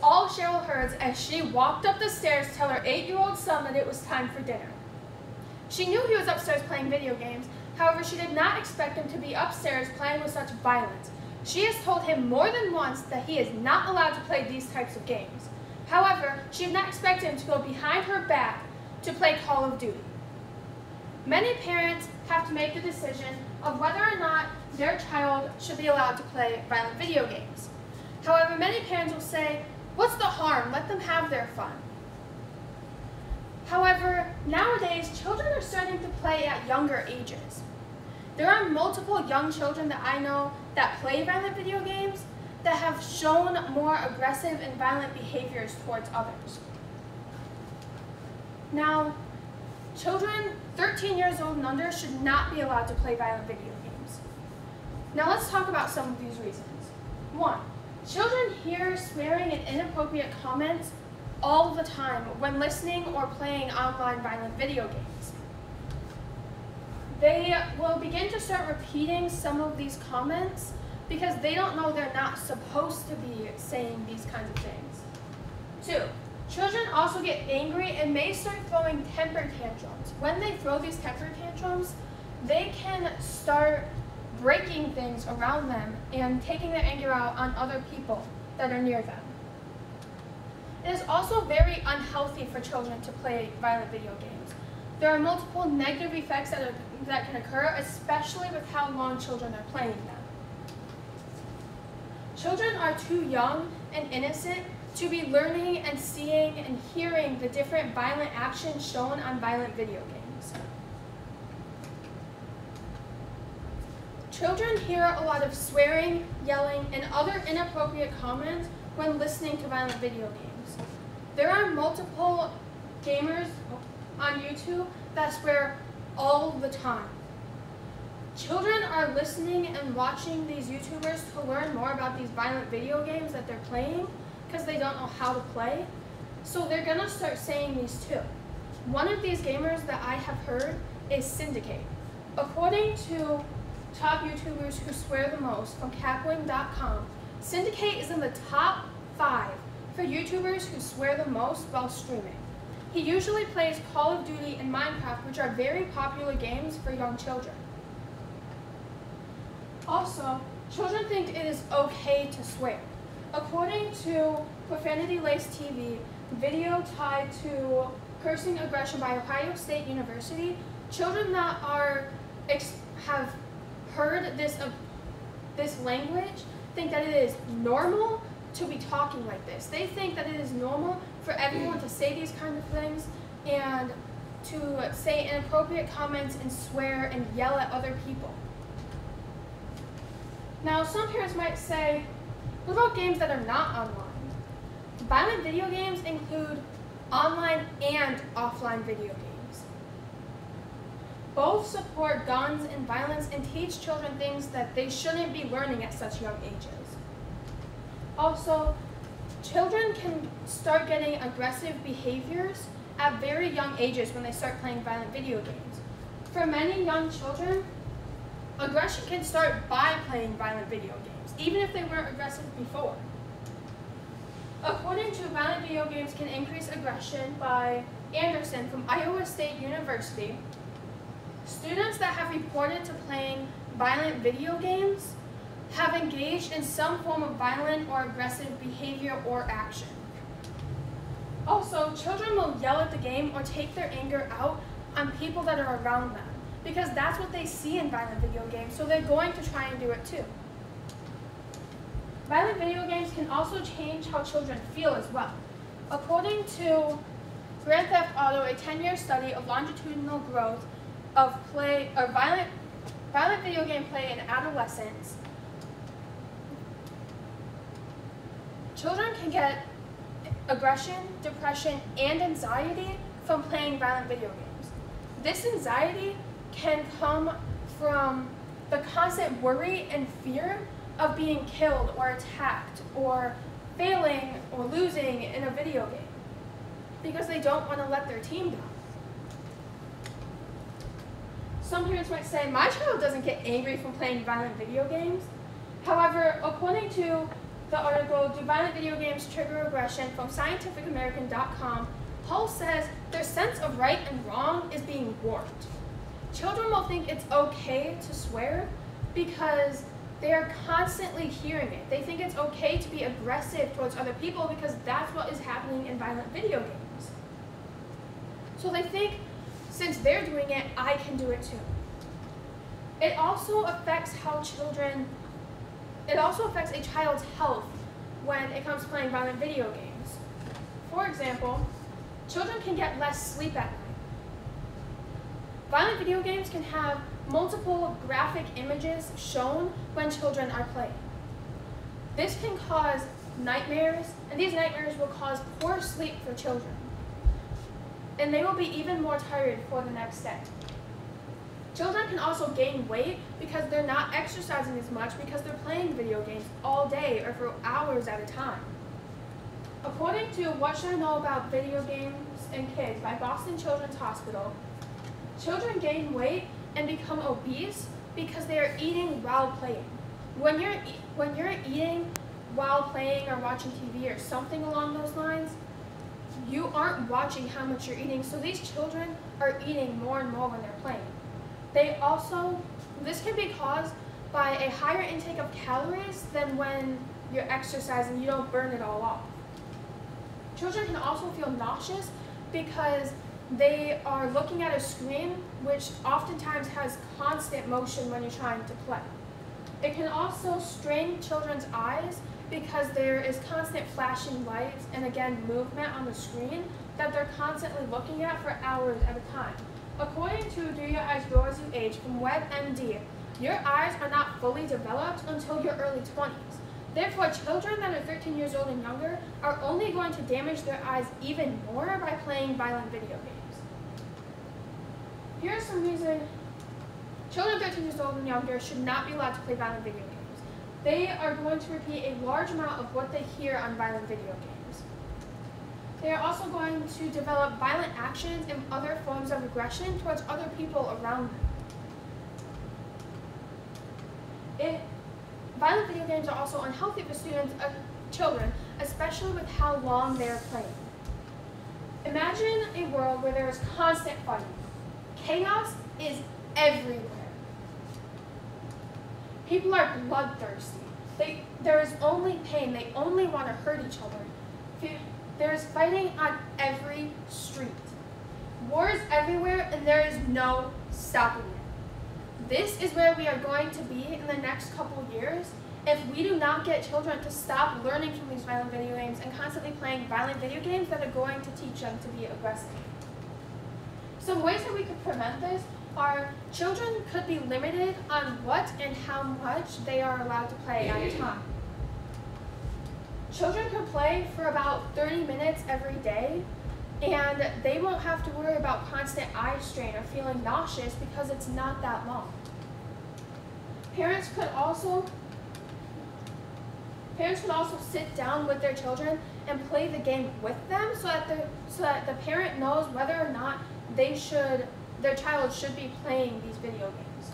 all Cheryl heard as she walked up the stairs to tell her 8-year-old son that it was time for dinner. She knew he was upstairs playing video games, however, she did not expect him to be upstairs playing with such violence. She has told him more than once that he is not allowed to play these types of games. However, she did not expect him to go behind her back to play Call of Duty. Many parents have to make the decision of whether or not their child should be allowed to play violent video games. However, many parents will say, "What's the harm? Let them have their fun." However, nowadays, children are starting to play at younger ages. There are multiple young children that I know that play violent video games that have shown more aggressive and violent behaviors towards others. Now, children 13 years old and under should not be allowed to play violent video games. Now let's talk about some of these reasons. 1. Children hear swearing and inappropriate comments all the time when listening or playing online violent video games. They will begin to start repeating some of these comments because they don't know they're not supposed to be saying these kinds of things. 2. Children also get angry and may start throwing temper tantrums. When they throw these temper tantrums, they can start breaking things around them and taking their anger out on other people that are near them. It is also very unhealthy for children to play violent video games. There are multiple negative effects that can occur, especially with how long children are playing them. Children are too young and innocent to be learning and seeing and hearing the different violent actions shown on violent video games. Children hear a lot of swearing, yelling, and other inappropriate comments when listening to violent video games. There are multiple gamers on YouTube that swear all the time. Children are listening and watching these YouTubers to learn more about these violent video games that they're playing because they don't know how to play. So they're going to start saying these too. One of these gamers that I have heard is Syndicate. According to top YouTubers who swear the most from Capwing.com, Syndicate is in the top 5 for YouTubers who swear the most while streaming. He usually plays Call of Duty and Minecraft, which are very popular games for young children. Also, children think it is okay to swear. According to Profanity Laced TV, video tied to cursing aggression by Ohio State University, children that have heard this language think that it is normal to be talking like this. They think that it is normal for everyone to say these kinds of things and to say inappropriate comments and swear and yell at other people. Now, some parents might say, what about games that are not online? Violent video games include online and offline video games. Both support guns and violence and teach children things that they shouldn't be learning at such young ages. Also, children can start getting aggressive behaviors at very young ages when they start playing violent video games. For many young children, aggression can start by playing violent video games, even if they weren't aggressive before. According to Violent Video Games Can Increase Aggression by Anderson from Iowa State University, students that have reported to playing violent video games have engaged in some form of violent or aggressive behavior or action. Also, children will yell at the game or take their anger out on people that are around them because that's what they see in violent video games, so they're going to try and do it too. Violent video games can also change how children feel as well. According to Grand Theft Auto, a 10-year study of longitudinal growth of violent video game play in adolescents, children can get aggression, depression, and anxiety from playing violent video games. This anxiety can come from the constant worry and fear of being killed or attacked or failing or losing in a video game because they don't want to let their team down. Some parents might say, my child doesn't get angry from playing violent video games. However, according to the article, Do Violent Video Games Trigger Aggression, from scientificamerican.com, Hull says their sense of right and wrong is being warped. Children will think it's okay to swear because they are constantly hearing it. They think it's okay to be aggressive towards other people because that's what is happening in violent video games. So they think, since they're doing it, I can do it too. It also affects a child's health when it comes to playing violent video games. For example, children can get less sleep at night. Violent video games can have multiple graphic images shown when children are playing. This can cause nightmares, and these nightmares will cause poor sleep for children. And they will be even more tired for the next day. Children can also gain weight because they're not exercising as much because they're playing video games all day or for hours at a time. According to What Should I Know About Video Games and Kids by Boston Children's Hospital, children gain weight and become obese because they are eating while playing. When you're eating while playing or watching TV or something along those lines, you aren't watching how much you're eating, so these children are eating more and more when they're playing. This can be caused by a higher intake of calories than when you're exercising. You don't burn it all off. Children can also feel nauseous because they are looking at a screen which oftentimes has constant motion when you're trying to play. It can also strain children's eyes because there is constant flashing lights and again movement on the screen that they're constantly looking at for hours at a time. According to Do Your Eyes Grow As You Age from WebMD, your eyes are not fully developed until your early 20s. Therefore, children that are 13 years old and younger are only going to damage their eyes even more by playing violent video games. Here's some reason children 13 years old and younger should not be allowed to play violent video games. They are going to repeat a large amount of what they hear on violent video games. They are also going to develop violent actions and other forms of aggression towards other people around them. Violent video games are also unhealthy for children, especially with how long they are playing. Imagine a world where there is constant fighting. Chaos is everywhere. People are bloodthirsty. There is only pain. They only want to hurt each other. There is fighting on every street. War is everywhere, and there is no stopping it. This is where we are going to be in the next couple years if we do not get children to stop learning from these violent video games and constantly playing violent video games that are going to teach them to be aggressive. Some ways that we could prevent this are children could be limited on what and how much they are allowed to play at a time. Children can play for about 30 minutes every day, and they won't have to worry about constant eye strain or feeling nauseous because it's not that long. Parents could also sit down with their children and play the game with them so that the parent knows whether or not their child should be playing these video games.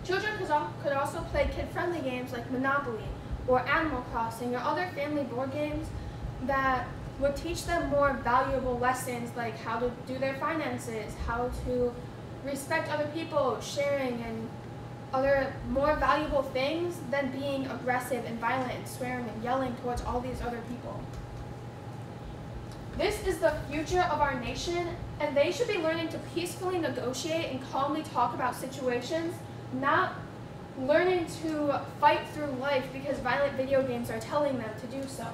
Children could also play kid-friendly games like Monopoly or Animal Crossing or other family board games that would teach them more valuable lessons like how to do their finances, how to respect other people, sharing, and other more valuable things than being aggressive and violent and swearing and yelling towards all these other people. This is the future of our nation, and they should be learning to peacefully negotiate and calmly talk about situations, not learning to fight through life because violent video games are telling them to do so.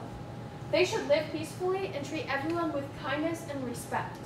They should live peacefully and treat everyone with kindness and respect.